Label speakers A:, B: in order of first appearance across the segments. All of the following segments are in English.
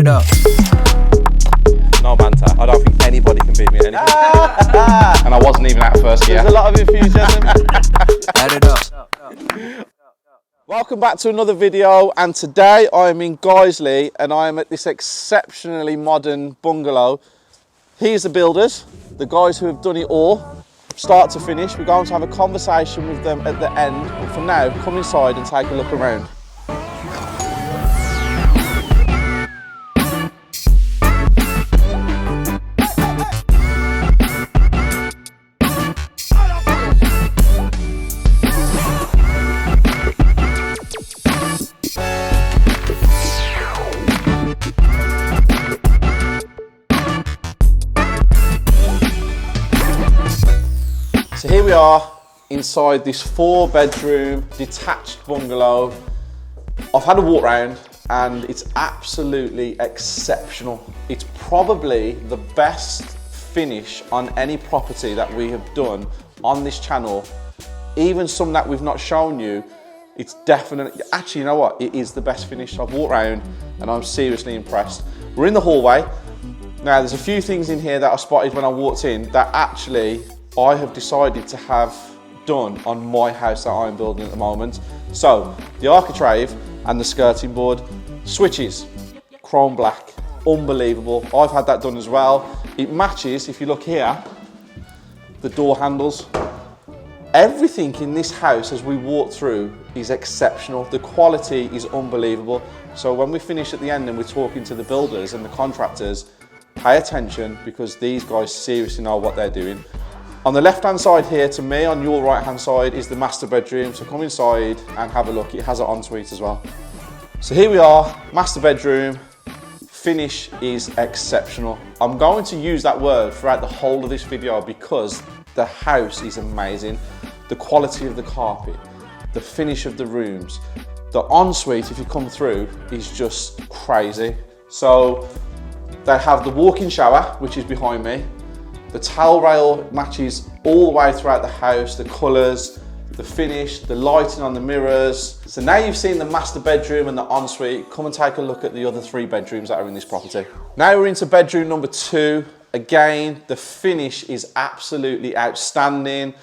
A: it up.
B: No banter. I don't think anybody can beat me at anything. And I wasn't even at first gear.
C: There's a lot of enthusiasm.
A: Add it up.
C: Welcome back to another video, and today I am in Guiseley and I am at this exceptionally modern bungalow. Here's the builders, the guys who have done it all, start to finish. We're going to have a conversation with them at the end, but for now, come inside and take a look around. So here we are inside this 4-bedroom detached bungalow. I've had a walk round and it's absolutely exceptional. It's probably the best finish on any property that we have done on this channel. Even some that we've not shown you, it's definitely, actually, you know what? It is the best finish. I've walked around and I'm seriously impressed. We're in the hallway. Now there's a few things in here that I spotted when I walked in that actually I have decided to have done on my house that I'm building at the moment. So the architrave and the skirting board, switches, chrome black, unbelievable. I've had that done as well. It matches, if you look here, the door handles. Everything in this house as we walk through is exceptional. The quality is unbelievable. So when we finish at the end and we're talking to the builders and the contractors, pay attention because these guys seriously know what they're doing. On the left-hand side here, to me, on your right-hand side, is the master bedroom. So come inside and have a look. It has an ensuite as well. So here we are, master bedroom. Finish is exceptional. I'm going to use that word throughout the whole of this video because the house is amazing. The quality of the carpet, the finish of the rooms, the ensuite, if you come through, is just crazy. So they have the walk-in shower, which is behind me. The towel rail matches all the way throughout the house, the colours, the finish, the lighting on the mirrors. So now you've seen the master bedroom and the ensuite, come and take a look at the other 3 bedrooms that are in this property. Now we're into bedroom number 2. Again, the finish is absolutely outstanding.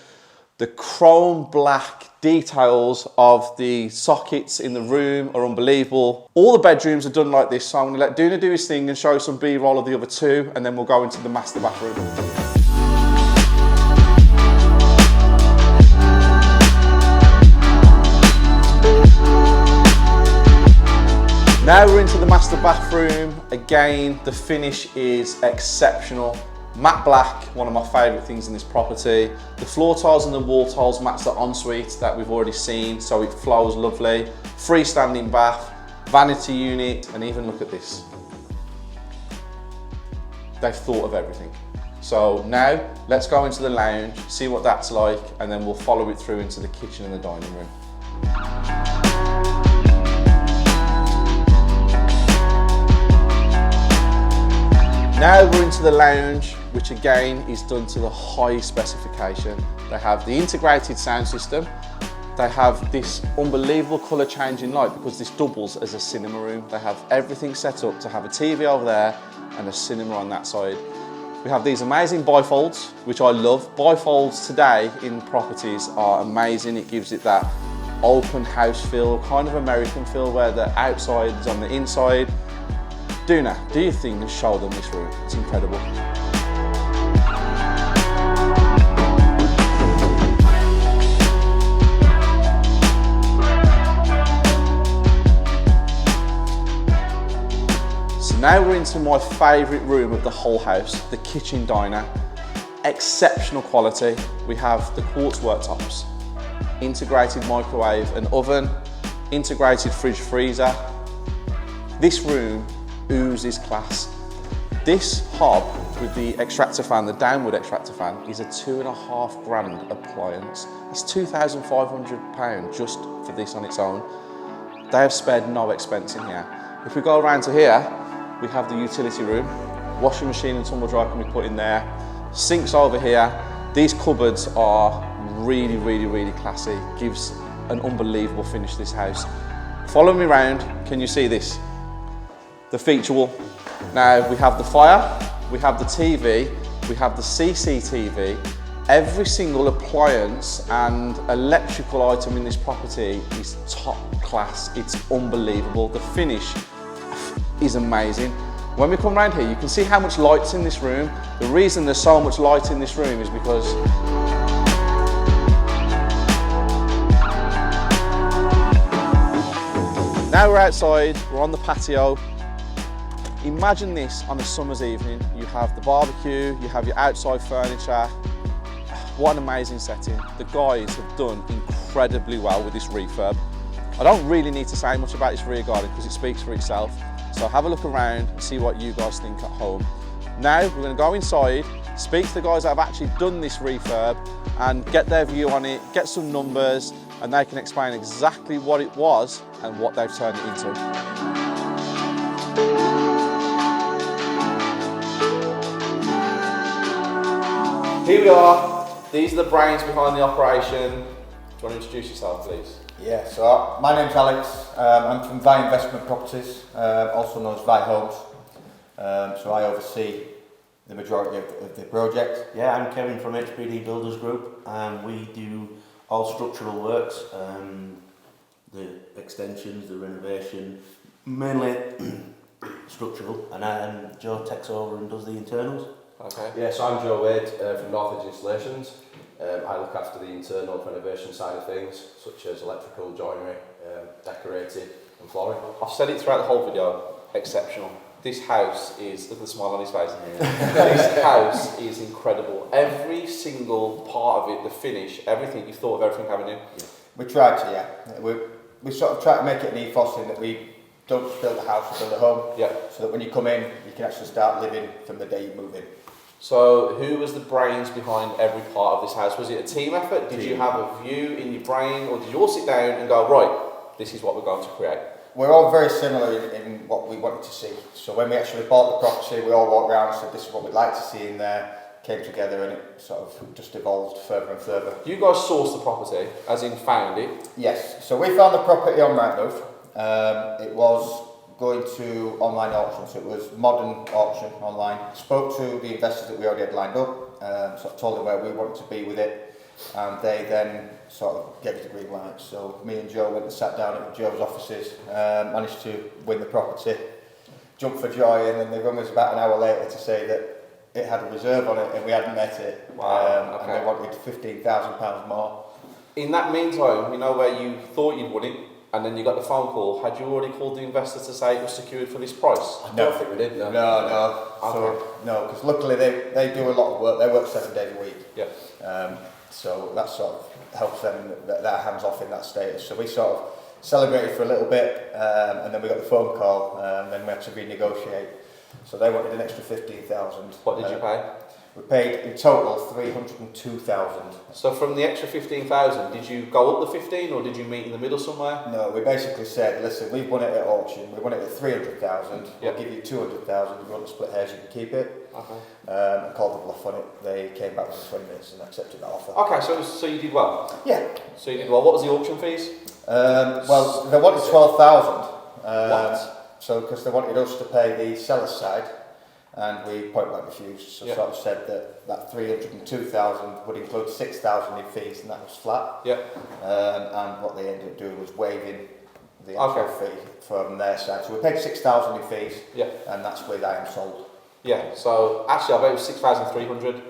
C: The chrome black details of the sockets in the room are unbelievable. All the bedrooms are done like this, so I'm going to let Duna do his thing and show some B-roll of the other 2, and then we'll go into the master bathroom. Now we're into the master bathroom. Again, the finish is exceptional. Matte black, one of my favourite things in this property. The floor tiles and the wall tiles match the ensuite that we've already seen, so it flows lovely. Freestanding bath, vanity unit, and even look at this. They've thought of everything. So now, let's go into the lounge, see what that's like, and then we'll follow it through into the kitchen and the dining room. Now we're into the lounge, which again is done to the highest specification. They have the integrated sound system. They have this unbelievable colour changing light because this doubles as a cinema room. They have everything set up to have a TV over there and a cinema on that side. We have these amazing bifolds, which I love. Bifolds today in properties are amazing. It gives it that open house feel, kind of American feel where the outside is on the inside. Duna, do your thing and show them this room. It's incredible. So now we're into my favourite room of the whole house, the kitchen diner. Exceptional quality. We have the quartz worktops, integrated microwave and oven, integrated fridge freezer. This room oozes class. This hob with the extractor fan, the downward extractor fan, is a £2.5 grand appliance. It's £2,500 just for this on its own. They have spared no expense in here. If we go around to here, we have the utility room. Washing machine and tumble dryer can be put in there. Sinks over here. These cupboards are really, really, really classy. Gives an unbelievable finish to this house. Follow me around. Can you see this? the feature wall. Now we have the fire, we have the TV, we have the CCTV. Every single appliance and electrical item in this property is top class. It's unbelievable. The finish is amazing. When we come around here, you can see how much light's in this room. The reason there's so much light in this room is because now we're outside, we're on the patio. Imagine this on a summer's evening. You have the barbecue, you have your outside furniture. What an amazing setting. The guys have done incredibly well with this refurb. I don't really need to say much about this rear garden because it speaks for itself. So have a look around and see what you guys think at home. Now we're going to go inside, speak to the guys that have actually done this refurb and get their view on it, get some numbers, and they can explain exactly what it was and what they've turned it into. Here we are. These are the brains behind the operation. Do you want to introduce yourself, please?
D: Yeah, so my name's Alex. I'm from Vi Investment Properties, also known as Vi Homes. So I oversee the majority of the project.
E: Yeah, I'm Kevin from HPD Builders Group, and we do all structural works, the extensions, the renovation, mainly structural, and Joe takes over and does the internals.
B: Okay. Yeah, so I'm Joe Wade from North Edge Installations. I look after the internal renovation side of things, such as electrical, joinery, decorating and flooring.
C: I've said it throughout the whole video, exceptional. This house is, look at the smile on his face. This house is incredible. Every single part of it, the finish, everything, you've thought of everything, haven't you?
D: Yeah. We tried to, yeah. We sort of try to make it an ethos in that we don't just build a house, we build a home.
C: Yeah.
D: So that when you come in, you can actually start living from the day you move in.
C: So who was the brains behind every part of this house? Was it a team effort? Did you have a view in your brain, or did you all sit down and go, right, this is what we're going to create?
D: We're all very similar in what we wanted to see. So when we actually bought the property, we all walked around and said, this is what we'd like to see in there, came together, and it sort of just evolved further and further.
C: You guys sourced the property, as in found it?
D: Yes, so we found the property on Rightmove. It was going to online auction, so it was modern auction online. Spoke to the investors that we already had lined up, sort of told them where we wanted to be with it, and they then sort of gave us the green light. So me and Joe went and sat down at Joe's offices, managed to win the property, jumped for joy, and then they rang us about an hour later to say that it had a reserve on it and we hadn't met it.
C: Wow, okay.
D: And they wanted £15,000 more.
C: In that meantime, you know, where you thought you'd won it, and then you got the phone call, had you already called the investor to say it was secured for this price?
D: No.
C: I don't think we did, no.
D: No.
C: Okay.
D: So, no, because luckily they do a lot of work. They work 7 days a week.
C: Yeah.
D: So that sort of helps them, their hands off in that status. So we sort of celebrated for a little bit, and then we got the phone call, and then we had to renegotiate. So they wanted an extra 15,000.
C: What did you pay?
D: We paid in total 302,000.
C: So from the extra 15,000, did you go up the 15, or did you meet in the middle somewhere?
D: No, we basically said, listen, we've won it at auction. We won it at 300,000.
C: Yep.
D: We'll give you 200,000. If you want to split hairs, you can keep it.
C: Okay.
D: I called the bluff on it. They came back within 20 minutes and accepted that offer.
C: Okay, so you did well.
D: Yeah.
C: So you did well. What was the auction fees?
D: Well, they wanted 12,000.
C: What?
D: So because they wanted us to pay the seller's side, and we point blank refused. So
C: Yeah.
D: sort of said that 302,000 would include 6,000 in fees, and that was flat.
C: Yeah.
D: And what they ended up doing was waiving the actual fee from their side. So we paid 6,000 in fees,
C: Yeah.
D: and that's with I am sold.
C: Yeah. So actually, I bet it was 6,300.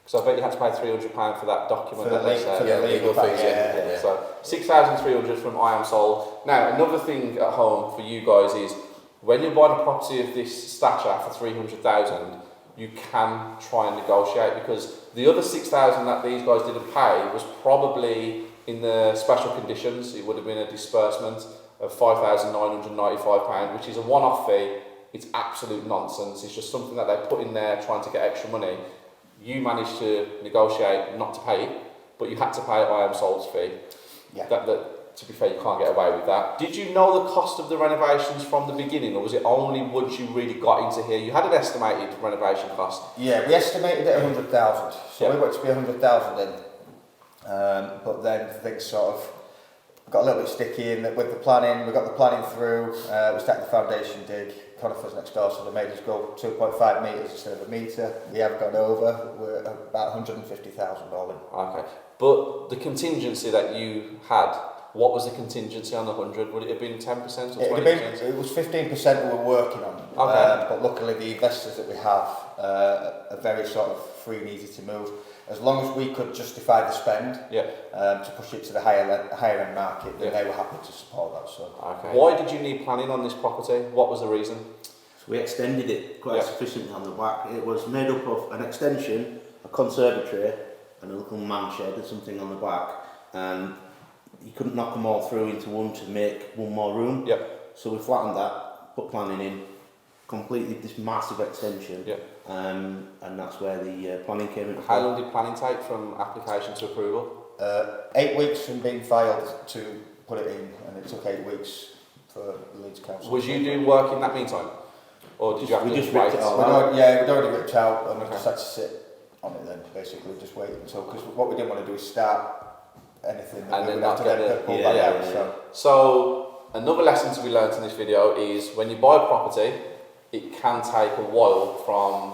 C: Because I bet you had to pay £300 for that document
D: For
C: that
D: the
C: they
D: le-
C: said.
D: for the legal
C: fees.
D: fees, yeah.
C: So 6,300 from I Am Sold. Now, another thing at home for you guys is when you're buying a property of this stature for 300,000, you can try and negotiate, because the other 6,000 that these guys didn't pay was probably in the special conditions. It would have been a disbursement of £5,995, which is a one-off fee. It's absolute nonsense. It's just something that they put in there trying to get extra money. You managed to negotiate not to pay it, but you had to pay I Am Sold's fee.
D: Yeah.
C: That, to be fair, you can't get away with that. Did you know the cost of the renovations from the beginning, or was it only once you really got into here? You had an estimated renovation cost.
D: Yeah, we estimated it at 100,000. So
C: Yeah.
D: we wanted to be 100,000 in. But then things sort of got a little bit sticky in that with the planning. We got the planning through. We started the foundation dig. conifers next door, so they made us go 2.5 metres instead of a metre. We have gone over. We're about 150,000 all in.
C: Okay. But the contingency that you had, what was the contingency on the 100? Would it have been 10% or 20%?
D: It was 15% we were working on.
C: Okay.
D: But luckily the investors that we have are very sort of free and easy to move. As long as we could justify the spend to push it to the higher end market, then they were happy to support that. So.
C: Okay. Why did you need planning on this property? What was the reason?
E: So we extended it quite sufficiently on the back. It was made up of an extension, a conservatory, and a little man shed or something on the back. And you couldn't knock them all through into one to make one more room.
C: Yep.
E: So we flattened that, put planning in, completed this massive extension.
C: Yep.
E: And that's where the planning came in.
C: How long did planning take from application to approval?
D: 8 weeks from being filed to put it in, and it took 8 weeks for the Leeds Council.
C: Was you doing work in that meantime? Or did you have to
E: just
C: wait?
E: ripped it all out.
D: We'd already ripped out, and we just had to sit on it then, basically, just wait until, because what we didn't want to do is start anything that
C: And
D: we
C: then
D: would have to
C: not
D: then
C: get
D: pull
C: it.
D: back
C: Yeah.
D: out.
C: So another lesson to be learnt in this video is when you buy a property, it can take a while from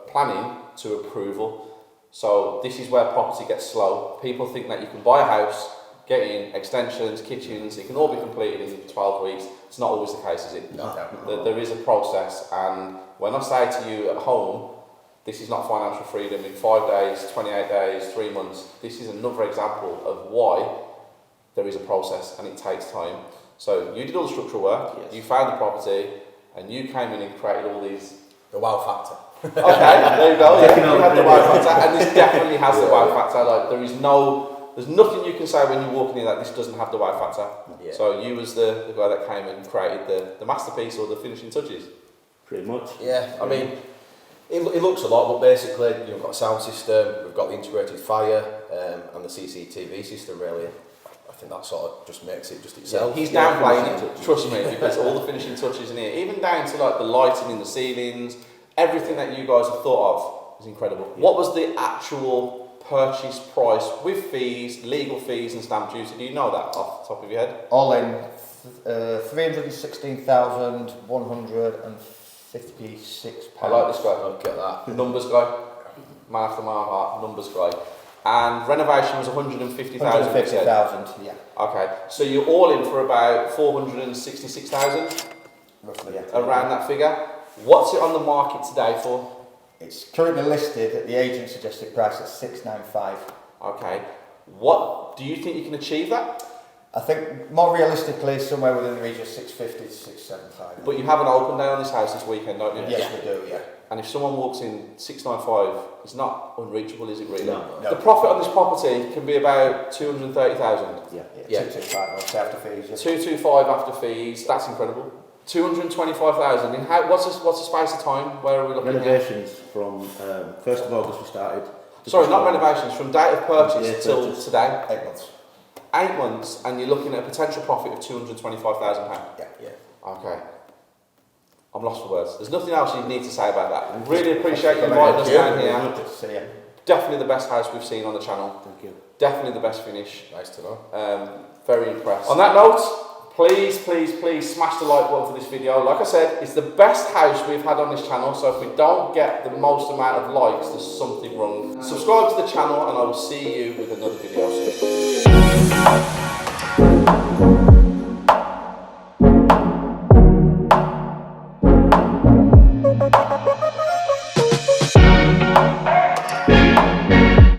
C: planning to approval. So this is where property gets slow. People think that you can buy a house, get in extensions, kitchens, it can all be completed in 12 weeks. It's not always the case, is it?
D: No.
C: There is a process, and when I say to you at home, this is not financial freedom in 5 days, 28 days, 3 months. This is another example of why there is a process and it takes time. So you did all the structural work, you found the property, and you came in and created all these.
B: The wow factor.
C: Okay, there you go. Yeah, you had the wow factor, and this definitely has the wow factor. Like there's nothing you can say when you're walking in that this doesn't have the wow factor.
B: Yeah.
C: So you was the guy that came and created the masterpiece or the finishing touches.
E: Pretty much.
B: Yeah, I mean, it looks a lot, but basically you've got a sound system, we've got the integrated fire, and the CCTV system really. I think that sort of just makes it just itself.
C: He's downplaying it, trust me, because all the finishing touches in here, even down to like the lighting in the ceilings, everything that you guys have thought of is incredible. Yeah. What was the actual purchase price with fees, legal fees and stamp duty? Do you know that off the top of your head?
D: All in, 316,156 pounds.
C: I like this guy.
B: Look at that.
C: Numbers guy, man after my heart, numbers guy. And renovation was 150,000.
D: 150,000, yeah.
C: Okay, so you're all in for about 466,000,
D: Roughly, yeah.
C: around that figure. What's it on the market today for?
D: It's currently listed at the agent suggested price at 695.
C: Okay, what do you think you can achieve that?
D: I think more realistically, somewhere within the region of 650 to 675.
C: But you have an open day on this house this weekend, don't you?
D: Yes, we do, yeah.
C: And if someone walks in 695, it's not unreachable, is it really?
E: No.
C: The profit on this property can be about 230,000.
E: Yeah.
D: 225 after fees. Yeah.
C: 225 after fees. That's incredible. 225,000. In what's the space of time? Where are we looking?
E: Renovations from 1st of August we started.
C: Sorry, not renovations. From date of purchase till today.
D: 8 months.
C: 8 months, and you're looking at a potential profit of £225,000.
D: Yeah.
C: Okay. I'm lost for words. There's nothing else you need to say about that. I really appreciate you inviting us down here.
D: Good to see you.
C: Definitely the best house we've seen on the channel.
E: Thank you.
C: Definitely the best finish.
B: Nice to know.
C: Very impressed. On that note, please smash the like button for this video. Like I said, it's the best house we've had on this channel, so if we don't get the most amount of likes, there's something wrong. Subscribe to the channel and I will see you with another video soon.